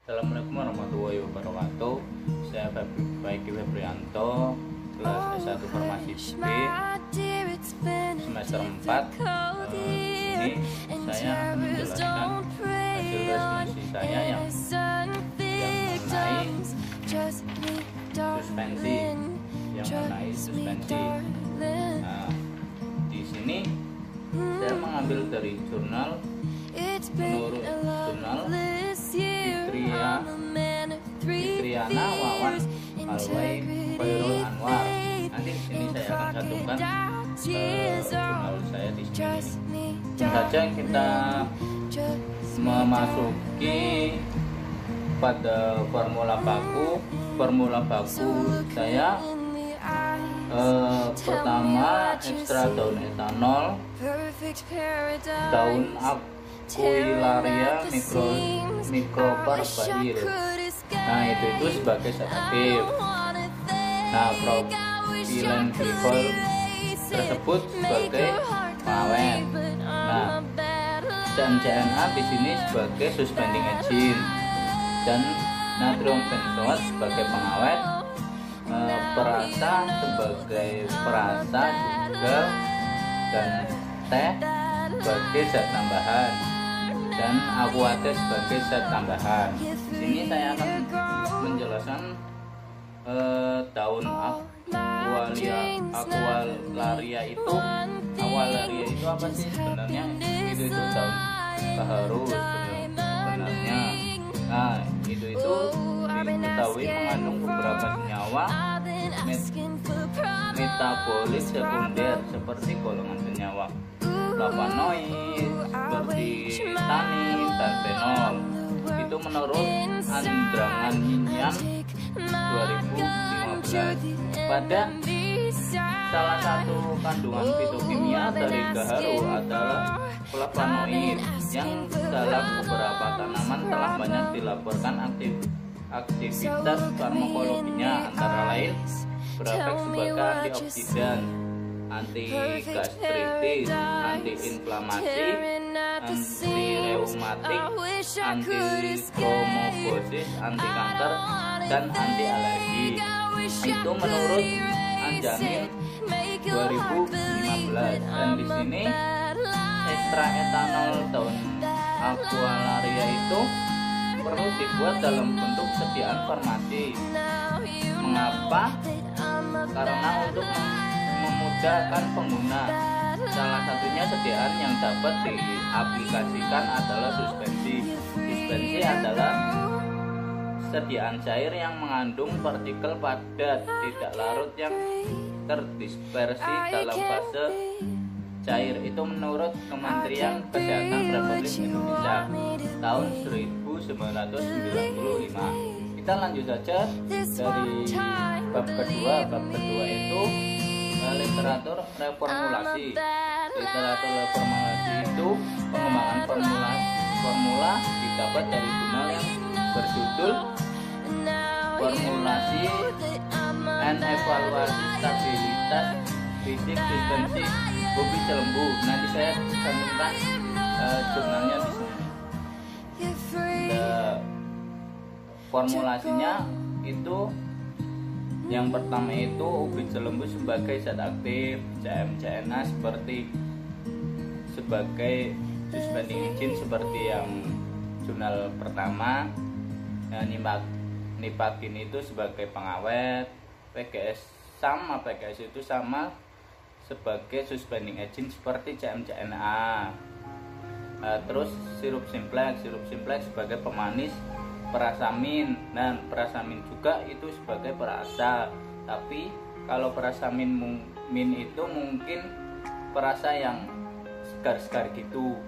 Assalamualaikum warahmatullahi wabarakatuh. Saya Baiki Febrianto, kelas S1 Farmasi B, semester 4. Ini saya akan menjelaskan hasil responsi saya yang mengenai suspensi. Nah, di sini saya mengambil dari jurnal. Menurut jurnal Fitriana Wawan Alway Khairul Anwar. Nanti di sini saya akan cantumkan jurnal saya di sini. Langsung saja kita memasuki pada formula baku. Formula baku saya pertama ekstra daun etanol, daun Aquilaria micropar bail. Nah, itu sebagai zat aktif. Nah, propilen glikol tersebut sebagai pengawet. Nah, CMCNA di sini sebagai suspending agent dan natrium benzoat sebagai pengawet, perasa sebagai perasa juga, dan teh sebagai zat tambahan, dan aquates sebagai zat tambahan. Di sini saya akan menjelaskan daun Aquilaria itu apa sih sebenarnya? Itu daun baharu sebenarnya. Nah, itu diketahui mengandung beberapa senyawa metabolit sekunder seperti golongan senyawa flavonoid seperti tannin dan fenol. Itu menurut Andrangan Yinyan 2015. Pada salah satu kandungan fitokimia dari gaharu adalah flavonoid yang dalam beberapa tanaman telah banyak dilaporkan aktivitas farmakologinya, antara lain berefek sebagai antioksidan, anti gastritis, anti inflamasi, anti reumatik, anti trombosis, anti kanker, dan anti alergi. Itu menurut Anjanin 2015. Dan di sini ekstra etanol daun Aquilaria itu perlu dibuat dalam bentuk sediaan farmasi. Mengapa? Karena untuk memudahkan pengguna. Salah satunya sediaan yang dapat diaplikasikan adalah suspensi. Suspensi adalah sediaan cair yang mengandung partikel padat tidak larut yang terdispersi dalam fase cair. Itu menurut Kementerian Kesehatan Republik Indonesia tahun 1995. Kita lanjut saja dari bab kedua. Bab kedua itu literatur reformulasi. Literatur reformulasi itu pengembangan formula didapat dari jurnal yang berjudul Formulasi and Evaluasi Stabilitas Fisik Suspensi Ubi Celembu. Nanti saya cantumkan jurnalnya di sini. Formulasinya itu yang pertama itu ubi celembu sebagai zat aktif, CMCNA sebagai suspending agent seperti yang jurnal pertama. Nipagin itu sebagai pengawet, PGS itu sama sebagai suspending agent seperti CMCNA. Terus sirup simplex sebagai pemanis perasamin, dan perasamin juga itu sebagai perasa. Tapi kalau perasamin itu mungkin perasa yang segar-segar gitu.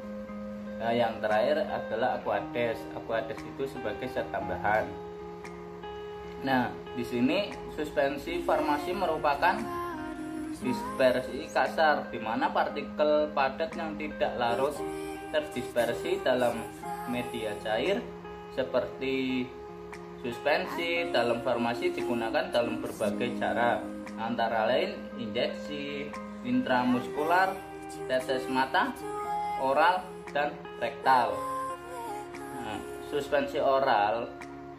Nah, yang terakhir adalah aquades itu sebagai zat tambahan. Nah, di sini suspensi farmasi merupakan dispersi kasar, di mana partikel padat yang tidak larut terdispersi dalam media cair. Seperti suspensi dalam farmasi digunakan dalam berbagai cara, antara lain injeksi, intramuskular, tetes mata, oral, dan rektal. Nah, suspensi oral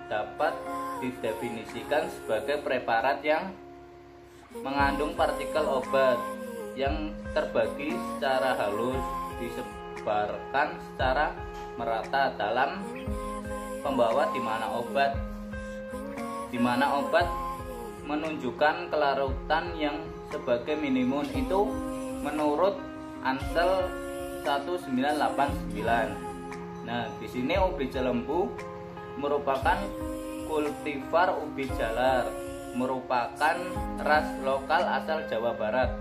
dapat didefinisikan sebagai preparat yang mengandung partikel obat yang terbagi secara halus disebarkan secara merata dalam pembawa di mana obat menunjukkan kelarutan yang sebagai minimum itu menurut Ansel 1989. Nah, di sini ubi jelembu merupakan kultivar ubi jalar, merupakan ras lokal asal Jawa Barat.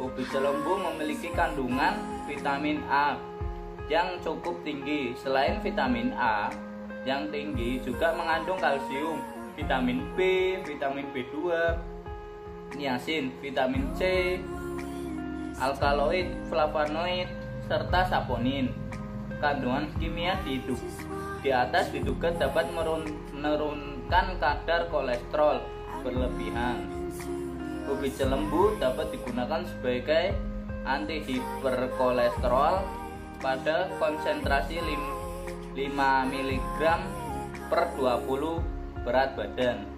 Ubi jelembu memiliki kandungan vitamin A yang cukup tinggi. Selain vitamin A yang tinggi, juga mengandung kalsium, vitamin B, vitamin B2, niacin, vitamin C, alkaloid, flavonoid, serta saponin. Kandungan kimia di atas diduga dapat menurunkan kadar kolesterol berlebihan. Ubi jelembu dapat digunakan sebagai antihiperkolesterol pada konsentrasi 5 mg per 20 berat badan.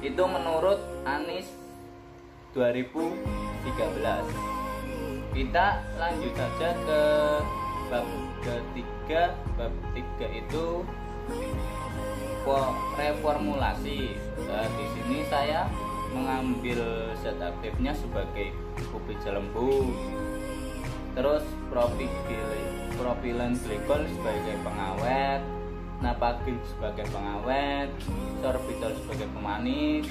Itu menurut Anis 2013. Kita lanjut saja ke bab ketiga. Bab 3 itu reformulasi. Nah, di sini saya mengambil zat aktifnya sebagai ubi jelembu, terus propilen glikol sebagai pengawet, napagin sebagai pengawet, sorbitol sebagai pemanis,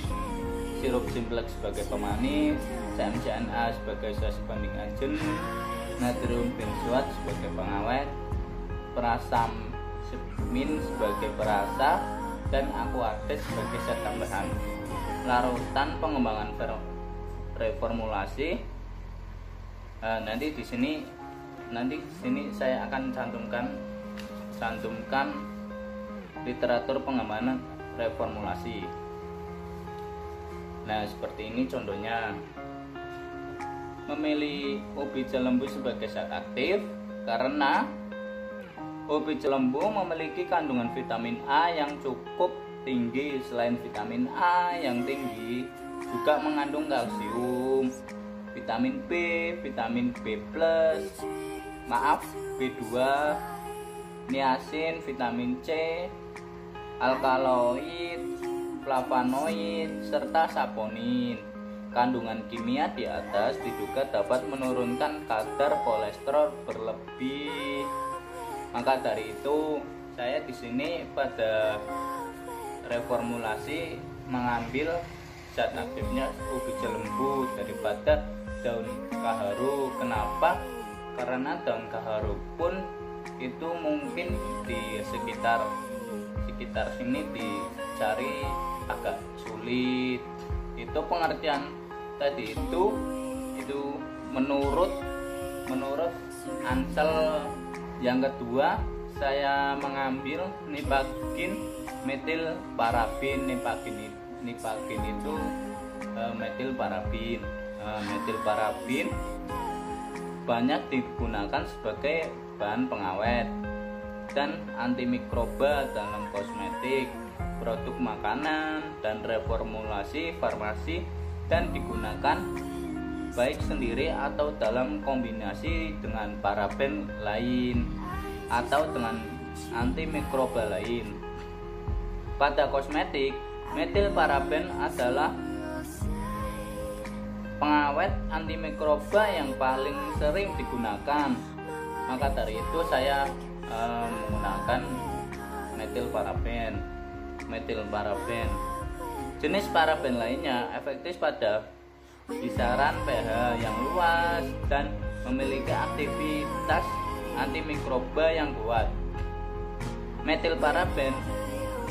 sirup simplex sebagai pemanis, CMCNA sebagai zat banding agen, natrium benzoat sebagai pengawet, perasammin sebagai perasa, dan aquades sebagai zat tambahan. Larutan pengembangan reformulasi. Nanti di sini saya akan cantumkan literatur pengembangan reformulasi. Nah, seperti ini contohnya. Memilih ubi jelembu sebagai zat aktif karena ubi jelembu memiliki kandungan vitamin A yang cukup tinggi. Selain vitamin A yang tinggi, juga mengandung kalsium, vitamin B, vitamin B+, B2, niacin, vitamin C, alkaloid, flavonoid, serta saponin. Kandungan kimia di atas diduga dapat menurunkan kadar kolesterol berlebih. Maka dari itu, saya di sini pada reformulasi mengambil zat aktifnya ubi jelembu daripada daun kaharu. Kenapa? Karena daun kaharu pun itu mungkin di sekitar sini dicari agak sulit. Itu pengertian tadi itu menurut Ansel. Yang kedua, saya mengambil nipagin metil parabin. Nipagin itu metil parabin. Metil parabin banyak digunakan sebagai bahan pengawet dan antimikroba dalam kosmetik, produk makanan, dan reformulasi farmasi, dan digunakan baik sendiri atau dalam kombinasi dengan paraben lain atau dengan antimikroba lain. Pada kosmetik, metil paraben adalah pengawet antimikroba yang paling sering digunakan. Maka dari itu saya menggunakan metil paraben. Jenis paraben lainnya efektif pada kisaran pH yang luas dan memiliki aktivitas antimikroba yang kuat. Metil paraben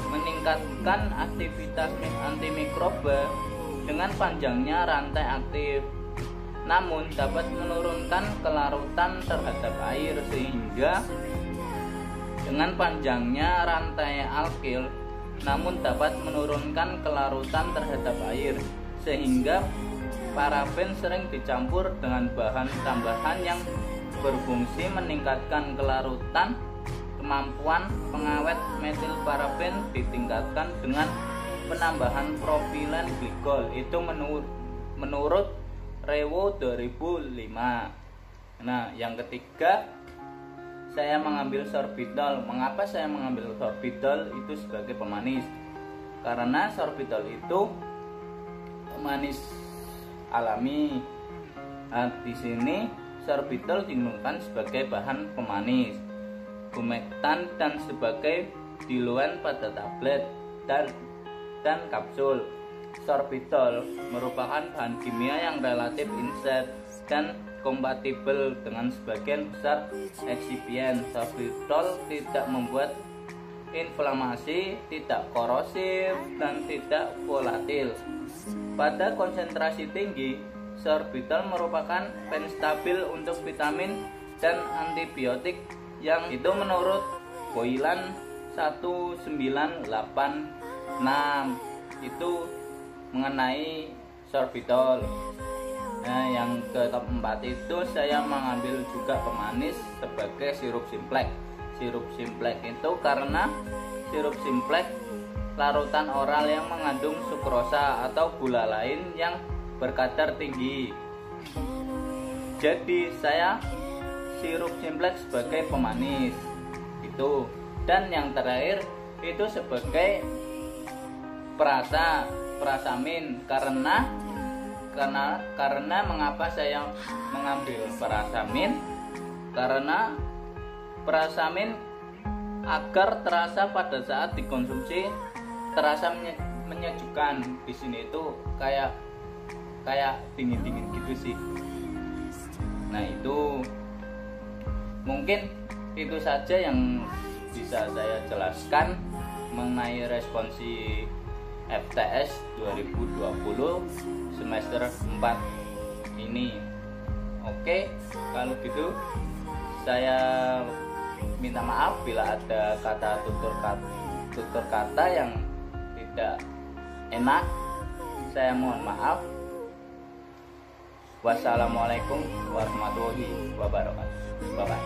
meningkatkan aktivitas antimikroba dengan panjangnya rantai aktif, namun dapat menurunkan kelarutan terhadap air, sehingga dengan panjangnya rantai alkil namun dapat menurunkan kelarutan terhadap air, sehingga paraben sering dicampur dengan bahan tambahan yang berfungsi meningkatkan kelarutan. kemampuan pengawet metil paraben ditingkatkan dengan penambahan propilen glikol. Itu menurut Rewo 2005. Nah, yang ketiga, saya mengambil sorbitol. Mengapa saya mengambil sorbitol itu sebagai pemanis? Karena sorbitol itu pemanis alami. Nah, di sini sorbitol digunakan sebagai bahan pemanis, humektan dan sebagai diluent pada tablet dan kapsul. Sorbitol merupakan bahan kimia yang relatif insert dan kompatibel dengan sebagian besar eksipien. Sorbitol tidak membuat inflamasi, tidak korosif, dan tidak volatil. Pada konsentrasi tinggi, sorbitol merupakan penstabil untuk vitamin dan antibiotik yang itu menurut Boylan 1986 itu mengenai sorbitol. Nah, yang keempat itu saya mengambil juga pemanis sebagai sirup simplex. Sirup simplex itu karena sirup simplex larutan oral yang mengandung sukrosa atau gula lain yang berkadar tinggi. Jadi saya sirup simplex sebagai pemanis itu. Dan yang terakhir itu sebagai perasamin. Karena mengapa saya mengambil perasamin? Karena perasamin agar terasa pada saat dikonsumsi terasa menyejukkan. Di sini itu kayak dingin gitu sih. Nah, itu mungkin itu saja yang bisa saya jelaskan mengenai responsi FTS 2020 semester 4 ini. Oke, kalau gitu saya minta maaf bila ada kata tutur kata yang tidak enak. Saya mohon maaf. Wassalamualaikum warahmatullahi wabarakatuh. Bye bye.